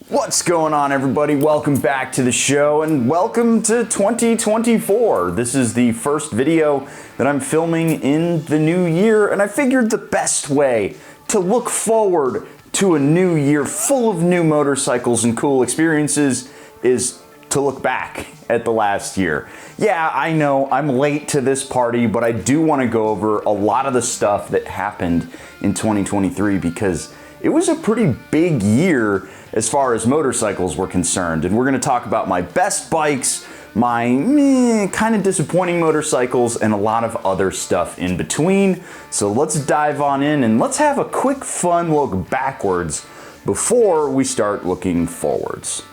What's going on, everybody? Welcome back to the show and welcome to 2024. This is the first video that I'm filming in the new year, and I figured the best way to look forward to a new year full of new motorcycles and cool experiences is to look back at the last year. Yeah, I know I'm late to this party, but I do want to go over a lot of the stuff that happened in 2023 because it was a pretty big year as far as motorcycles were concerned. And we're going to talk about my best bikes, my kind of disappointing motorcycles, and a lot of other stuff in between. So let's dive on in and let's have a quick fun look backwards before we start looking forwards.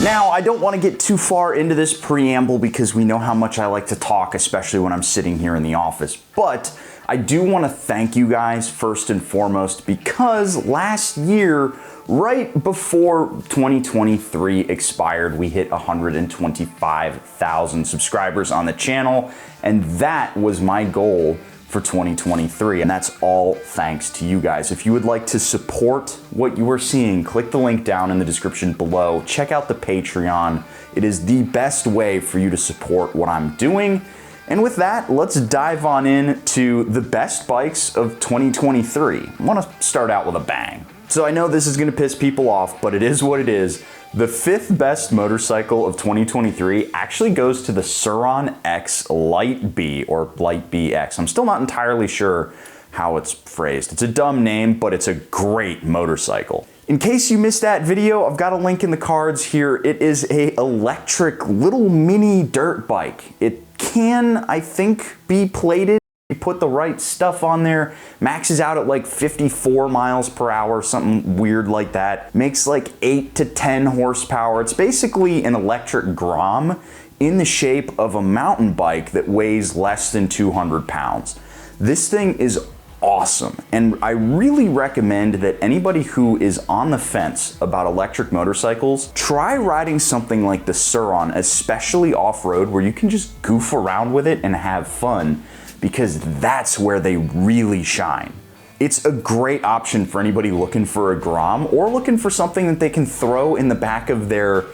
Now, I don't want to get too far into this preamble because we know how much I like to talk, especially when I'm sitting here in the office, but I do want to thank you guys first and foremost because last year, right before 2023 expired, we hit 125,000 subscribers on the channel, and that was my goal for 2023, and that's all thanks to you guys. If you would like to support what you are seeing, click the link down in the description below. Check out the Patreon. It is the best way for you to support what I'm doing. And with that, let's dive on in to the best bikes of 2023. I want to start out with a bang. So I know this is going to piss people off, but it is what it is. The fifth best motorcycle of 2023 actually goes to the Sur-Ron X Light B, or Light BX. I'm still not entirely sure how it's phrased. It's a dumb name, but it's a great motorcycle. In case you missed that video, I've got a link in the cards here. It is an electric little mini dirt bike. It can, I think, be plated. You put the right stuff on there, maxes out at like 54 miles per hour, something weird like that. Makes like 8 to 10 horsepower. It's basically an electric Grom in the shape of a mountain bike that weighs less than 200 pounds. This thing is awesome, and I really recommend that anybody who is on the fence about electric motorcycles try riding something like the Sur-Ron, especially off-road, where you can just goof around with it and have fun, because that's where they really shine. It's a great option for anybody looking for a Grom or looking for something that they can throw in the back of their,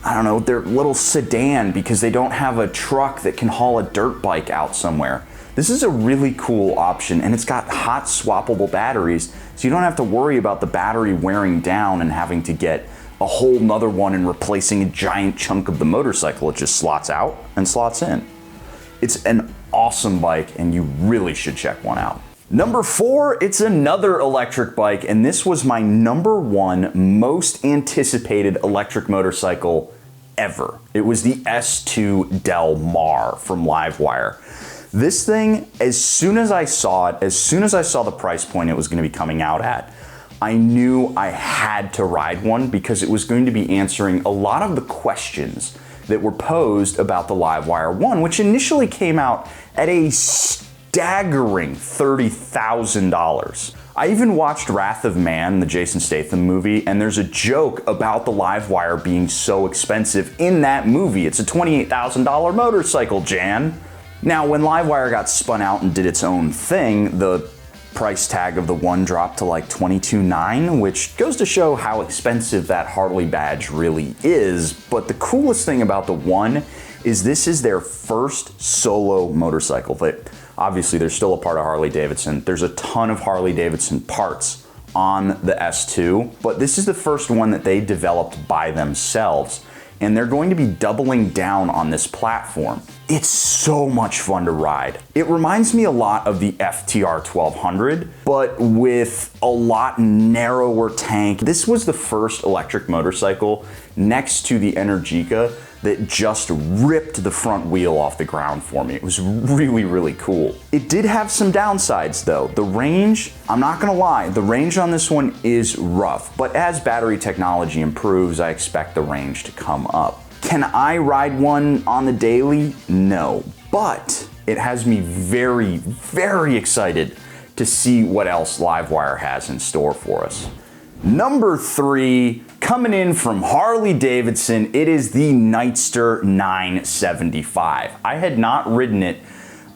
I don't know, their little sedan because they don't have a truck that can haul a dirt bike out somewhere. This is a really cool option, and it's got hot swappable batteries, so you don't have to worry about the battery wearing down and having to get a whole nother one and replacing a giant chunk of the motorcycle. It just slots out and slots in. It's an awesome bike, and you really should check one out. Number 4, it's another electric bike, and this was my number 1 most anticipated electric motorcycle ever. It was the S2 Del Mar from Livewire. This thing, as soon as I saw it, as soon as I saw the price point it was going to be coming out at, I knew I had to ride one because it was going to be answering a lot of the questions that were posed about the Livewire 1, which initially came out at a staggering $30,000. I even watched Wrath of Man, the Jason Statham movie, and there's a joke about the Livewire being so expensive in that movie. It's a $28,000 motorcycle, Jan. Now, when Livewire got spun out and did its own thing, the price tag of the one dropped to like $22,900, which goes to show how expensive that Harley badge really is. But the coolest thing about the one is this is their first solo motorcycle. That obviously they're still a part of Harley Davidson. There's a ton of Harley Davidson parts on the S2, but this is the first one that they developed by themselves. And they're going to be doubling down on this platform. It's so much fun to ride. It reminds me a lot of the FTR 1200, but with a lot narrower tank. This was the first electric motorcycle next to the Energica that just ripped the front wheel off the ground for me. It was really, really cool. It did have some downsides though. The range, I'm not gonna lie, the range on this one is rough, but as battery technology improves, I expect the range to come up. Can I ride one on the daily? No, but it has me very, very excited to see what else Livewire has in store for us. Number 3, coming in from Harley Davidson, it is the Nightster 975. I had not ridden it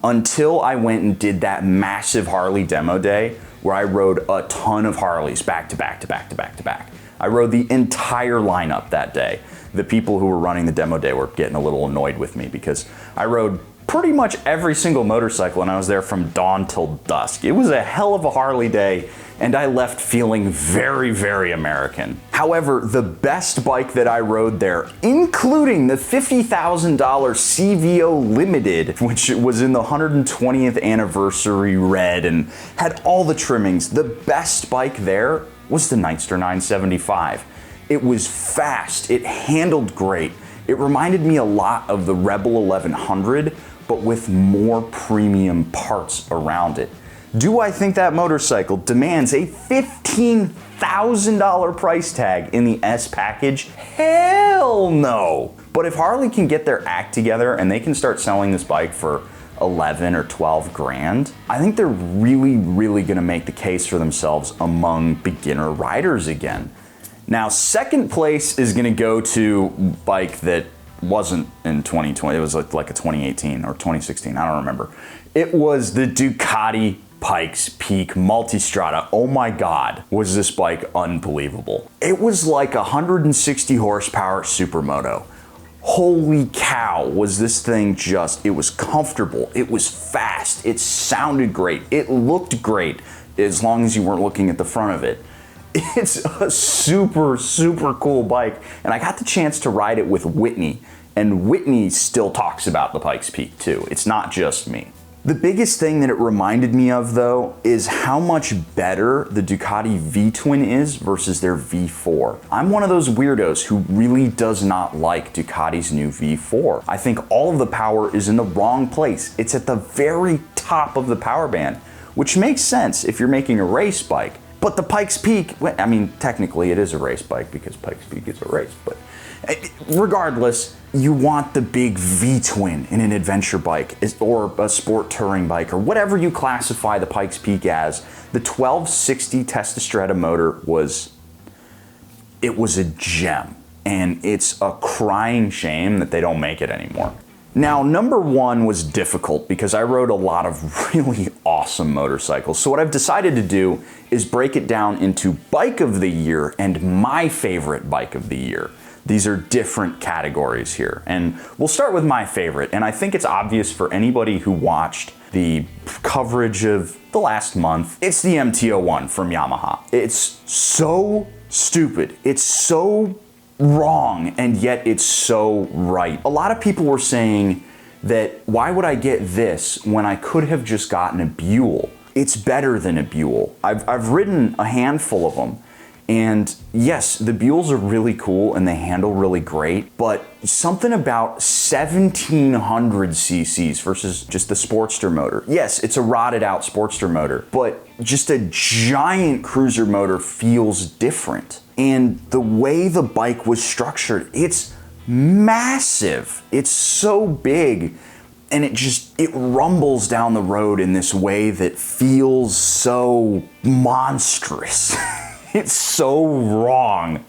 until I went and did that massive Harley demo day where I rode a ton of Harleys back to back to back to back to back. I rode the entire lineup that day. The people who were running the demo day were getting a little annoyed with me because I rode pretty much every single motorcycle and I was there from dawn till dusk. It was a hell of a Harley day and I left feeling very, very American. However, the best bike that I rode there, including the $50,000 CVO Limited, which was in the 120th anniversary red and had all the trimmings, the best bike there was the Nightster 975. It was fast, it handled great. It reminded me a lot of the Rebel 1100, but with more premium parts around it. Do I think that motorcycle demands a $15,000 price tag in the S package? Hell no! But if Harley can get their act together and they can start selling this bike for 11 or 12 grand, I think they're really, really gonna make the case for themselves among beginner riders again. Now, second place is gonna go to bike that wasn't in 2020, it was like a 2018 or 2016, I don't remember. It was the Ducati Pikes Peak Multistrada. Oh my God, was this bike unbelievable. It was like 160 horsepower supermoto. Holy cow, was this thing just, it was comfortable, it was fast, it sounded great, it looked great, as long as you weren't looking at the front of it. It's a super, super cool bike, and I got the chance to ride it with Whitney, and Whitney still talks about the Pikes Peak too. It's not just me. The biggest thing that it reminded me of though is how much better the Ducati V-Twin is versus their V4. I'm one of those weirdos who really does not like Ducati's new V4. I think all of the power is in the wrong place. It's at the very top of the power band, which makes sense if you're making a race bike. But the Pikes Peak, I mean, technically it is a race bike because Pikes Peak is a race, but regardless, you want the big V-Twin in an adventure bike or a sport touring bike or whatever you classify the Pikes Peak as. The 1260 Testastretta motor was a gem, and it's a crying shame that they don't make it anymore. Now, number one was difficult because I rode a lot of really awesome motorcycles. So what I've decided to do is break it down into bike of the year and my favorite bike of the year. These are different categories here. And we'll start with my favorite. And I think it's obvious for anybody who watched the coverage of the last month. It's the MT-01 from Yamaha. It's so stupid. It's so wrong, and yet it's so right. A lot of people were saying that why would I get this when I could have just gotten a Buell? It's better than a Buell. I've ridden a handful of them, and yes, the Buells are really cool and they handle really great, but something about 1700 cc's versus just the Sportster motor. Yes, it's a rotted out Sportster motor, but just a giant cruiser motor feels different. And the way the bike was structured, it's massive. It's so big, and it rumbles down the road in this way that feels so monstrous. It's so wrong,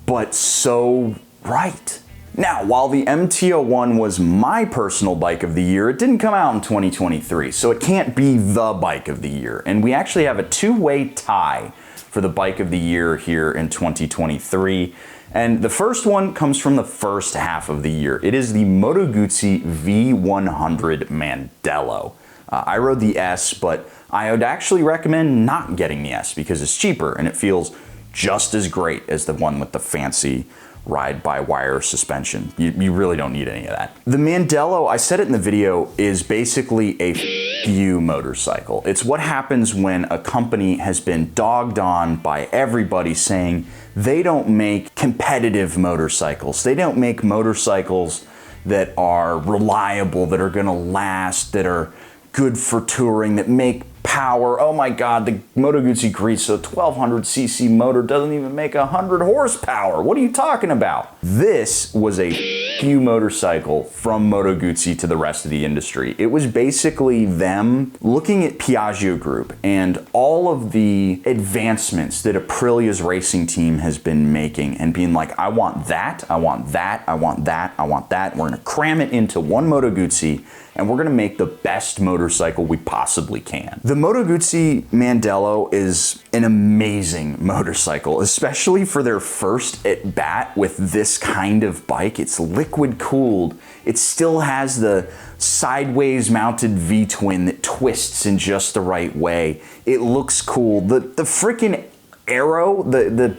but so right. Now, while the MT-01 was my personal bike of the year, it didn't come out in 2023, so it can't be the bike of the year. And we actually have a two-way tie for the bike of the year here in 2023. And the first one comes from the first half of the year. It is the Moto Guzzi V100 Mandello. I rode the S, but I would actually recommend not getting the S because it's cheaper and it feels just as great as the one with the fancy ride-by-wire suspension. You really don't need any of that. The Mandello, I said it in the video, is basically a you motorcycle. It's what happens when a company has been dogged on by everybody saying they don't make competitive motorcycles. They don't make motorcycles that are reliable, that are gonna last, that are good for touring, that make power. Oh my God, the Moto Guzzi Grezzo 1200 cc motor doesn't even make 100 horsepower. What are you talking about? This was a debut motorcycle from Moto Guzzi to the rest of the industry. It was basically them looking at Piaggio Group and all of the advancements that Aprilia's racing team has been making and being like, I want that, I want that, I want that, I want that. We're gonna cram it into one Moto Guzzi and we're gonna make the best motorcycle we possibly can. The Moto Guzzi Mandello is an amazing motorcycle, especially for their first at bat with this kind of bike. It's liquid cooled. It still has the sideways mounted V-twin that twists in just the right way. It looks cool. The freaking arrow, the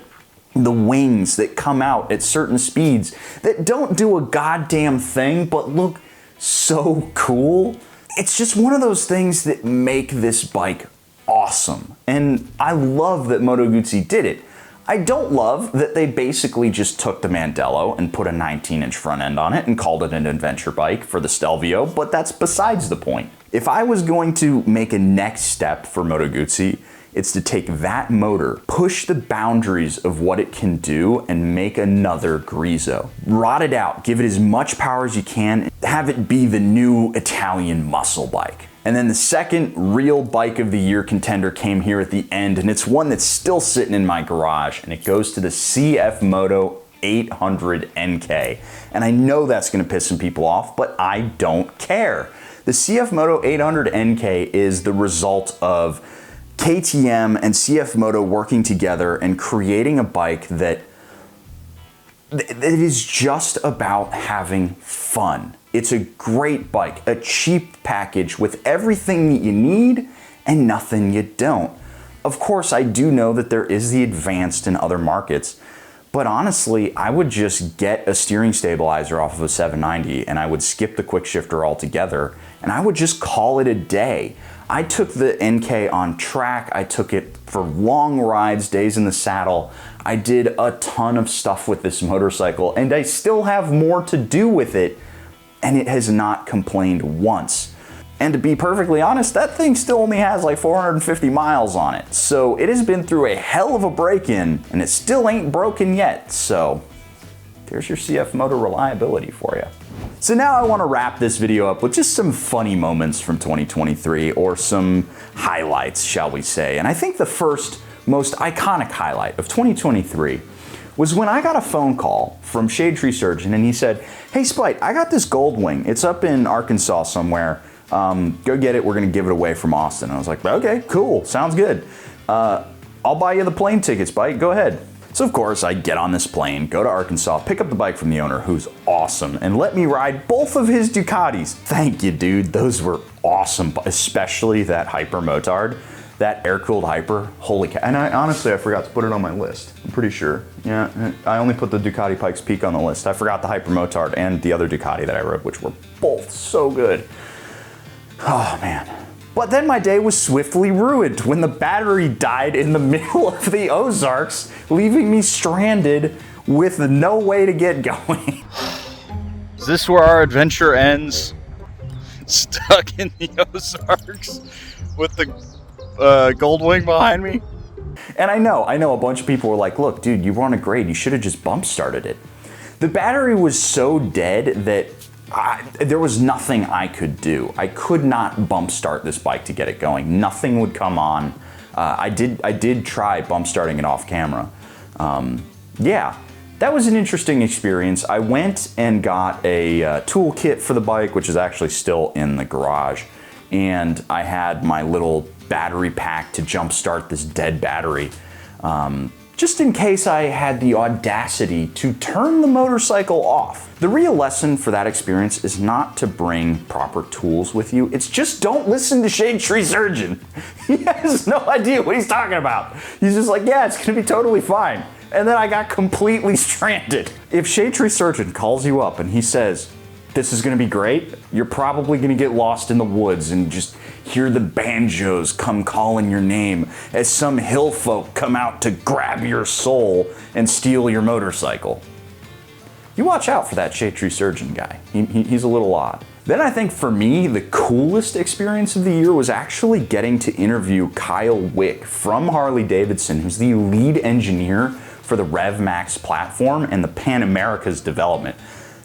wings that come out at certain speeds that don't do a goddamn thing but look so cool. It's just one of those things that make this bike awesome. And I love that Moto Guzzi did it. I don't love that they basically just took the Mandello and put a 19-inch front end on it and called it an adventure bike for the Stelvio, but that's besides the point. If I was going to make a next step for Moto Guzzi, it's to take that motor, push the boundaries of what it can do, and make another Grezzo. Rot it out, give it as much power as you can, have it be the new Italian muscle bike. And then the second real bike of the year contender came here at the end, and it's one that's still sitting in my garage, and it goes to the CF Moto 800 NK. And I know that's gonna piss some people off, but I don't care. The CF Moto 800 NK is the result of KTM and CF Moto working together and creating a bike that is just about having fun. It's a great bike, a cheap package with everything that you need and nothing you don't. Of course, I do know that there is the advanced in other markets, but honestly, I would just get a steering stabilizer off of a 790 and I would skip the quick shifter altogether and I would just call it a day. I took the NK on track, I took it for long rides, days in the saddle. I did a ton of stuff with this motorcycle and I still have more to do with it, and it has not complained once. And to be perfectly honest, that thing still only has like 450 miles on it. So it has been through a hell of a break-in and it still ain't broken yet. So there's your CF Moto reliability for you. So now I want to wrap this video up with just some funny moments from 2023, or some highlights, shall we say. And I think the first most iconic highlight of 2023 was when I got a phone call from Shade Tree Surgeon and he said, hey Spite, I got this gold wing. It's up in Arkansas somewhere. Go get it, we're gonna give it away from Austin. And I was like, okay, cool, sounds good. I'll buy you the plane tickets, Spite, go ahead. So of course I get on this plane, go to Arkansas, pick up the bike from the owner who's awesome, and let me ride both of his Ducatis. Thank you, dude, those were awesome, especially that Hyper Motard. That air-cooled Hyper, holy cow. And honestly, I forgot to put it on my list. I'm pretty sure. Yeah, I only put the Ducati Pikes Peak on the list. I forgot the Hyper Motard and the other Ducati that I rode, which were both so good. Oh, man. But then my day was swiftly ruined when the battery died in the middle of the Ozarks, leaving me stranded with no way to get going. Is this where our adventure ends? Stuck in the Ozarks with the gold wing behind me? And I know a bunch of people were like, look, dude, you were on a grade, you should have just bump started it. The battery was so dead that there was nothing I could do. I could not bump start this bike to get it going. Nothing would come on. I did try bump starting it off camera. Yeah, that was an interesting experience. I went and got a tool kit for the bike, which is actually still in the garage. And I had my little battery pack to jumpstart this dead battery, just in case I had the audacity to turn the motorcycle off. The real lesson for that experience is not to bring proper tools with you. It's just don't listen to Shade Tree Surgeon. He has no idea what he's talking about. He's just like, yeah, it's gonna be totally fine. And then I got completely stranded. If Shade Tree Surgeon calls you up and he says, this is gonna be great, you're probably gonna get lost in the woods and just hear the banjos come calling your name as some hill folk come out to grab your soul and steal your motorcycle. You watch out for that Shade Tree Surgeon guy. He's a little odd. Then I think for me, the coolest experience of the year was actually getting to interview Kyle Wick from Harley Davidson, who's the lead engineer for the RevMax platform and the Pan America's development.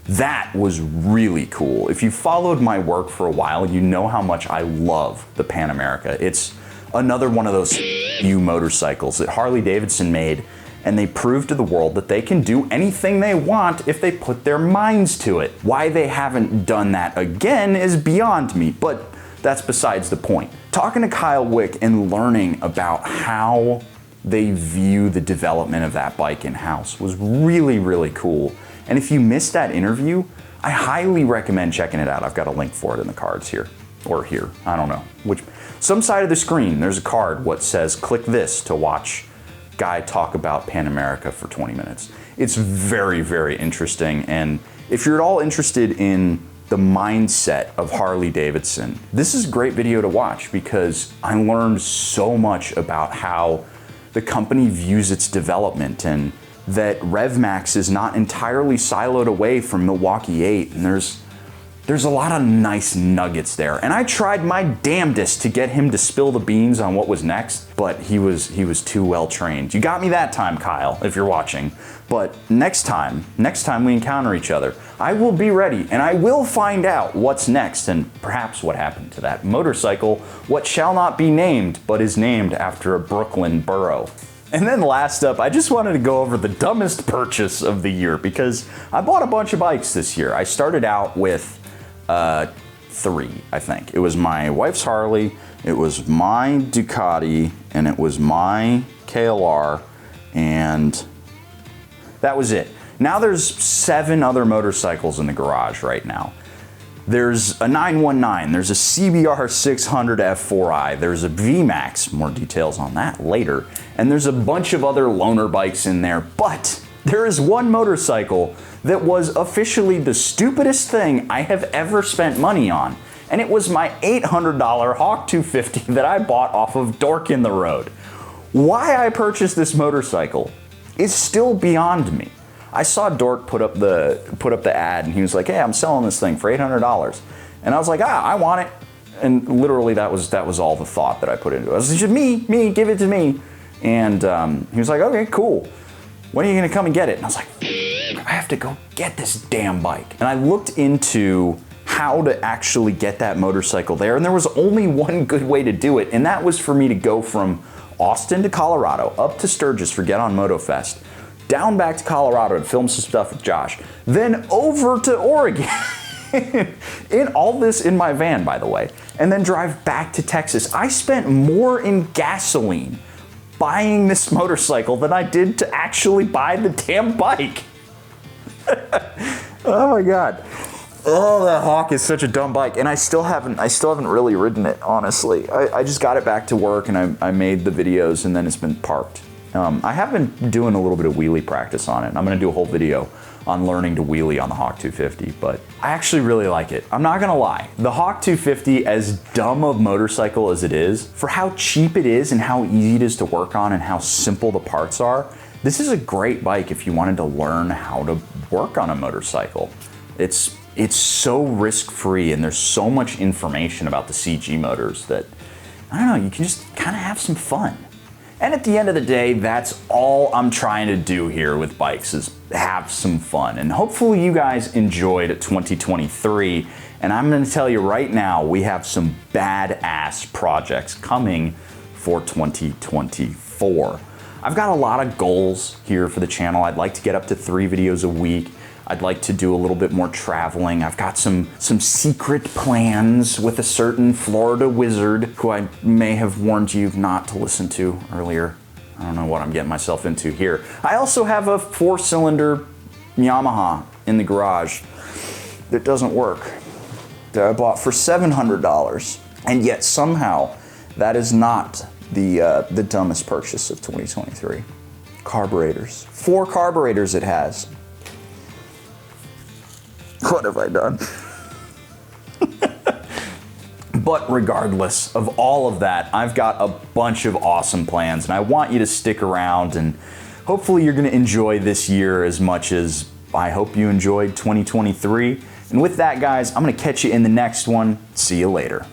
That was really cool. If you followed my work for a while, you know how much I love the Pan America. It's another one of those motorcycles that Harley Davidson made, and they proved to the world that they can do anything they want if they put their minds to it. Why they haven't done that again is beyond me, but that's besides the point. Talking to Kyle Wick and learning about how they view the development of that bike in-house was really, really cool. And if you missed that interview, I highly recommend checking it out. I've got a link for it in the cards here, or here, I don't know. Some side of the screen, there's a card what says, click this to watch guy talk about Pan America for 20 minutes. It's very, very interesting. And if you're at all interested in the mindset of Harley Davidson, this is a great video to watch because I learned so much about how the company views its development and that RevMax is not entirely siloed away from Milwaukee 8, and there's a lot of nice nuggets there. And I tried my damnedest to get him to spill the beans on what was next, but he was too well trained. You got me that time, Kyle, if you're watching. But next time we encounter each other, I will be ready and I will find out what's next and perhaps what happened to that motorcycle, what shall not be named, but is named after a Brooklyn borough. And then last up, I just wanted to go over the dumbest purchase of the year because I bought a bunch of bikes this year. I started out with 3, I think. It was my wife's Harley, it was my Ducati, and it was my KLR, and that was it. Now there's 7 other motorcycles in the garage right now. There's a 919, there's a CBR 600 F4i, there's a VMAX, more details on that later, and there's a bunch of other loaner bikes in there, but there is one motorcycle that was officially the stupidest thing I have ever spent money on, and it was my $800 Hawk 250 that I bought off of Dork in the Road. Why I purchased this motorcycle is still beyond me. I saw Dork put up the ad and he was like, hey, I'm selling this thing for $800. And I was like, I want it. And literally that was all the thought that I put into it. I was like, me, give it to me. And he was like, okay, cool. When are you gonna come and get it? And I was like, I have to go get this damn bike. And I looked into how to actually get that motorcycle there, and there was only one good way to do it, and that was for me to go from Austin to Colorado, up to Sturgis for Get On MotoFest, down back to Colorado to film some stuff with Josh, then over to Oregon, in all this in my van, by the way, and then drive back to Texas. I spent more in gasoline buying this motorcycle than I did to actually buy the damn bike. Oh my God. Oh, that Hawk is such a dumb bike, and I still haven't really ridden it, honestly. I just got it back to work and I made the videos and then it's been parked. I have been doing a little bit of wheelie practice on it. I'm gonna do a whole video on learning to wheelie on the Hawk 250, but I actually really like it. I'm not gonna lie. The Hawk 250, as dumb of motorcycle as it is, for how cheap it is and how easy it is to work on and how simple the parts are, this is a great bike if you wanted to learn how to work on a motorcycle. It's so risk-free and there's so much information about the CG motors that, I don't know, you can just kind of have some fun. And at the end of the day, that's all I'm trying to do here with bikes is have some fun. And hopefully you guys enjoyed 2023. And I'm gonna tell you right now, we have some badass projects coming for 2024. I've got a lot of goals here for the channel. I'd like to get up to 3 videos a week. I'd like to do a little bit more traveling. I've got some secret plans with a certain Florida wizard who I may have warned you not to listen to earlier. I don't know what I'm getting myself into here. I also have a 4-cylinder Yamaha in the garage that doesn't work that I bought for $700. And yet somehow that is not the dumbest purchase of 2023. Carburetors. 4 carburetors it has. What have I done? But regardless of all of that, I've got a bunch of awesome plans and I want you to stick around and hopefully you're gonna enjoy this year as much as I hope you enjoyed 2023. And with that, guys, I'm gonna catch you in the next one. See you later.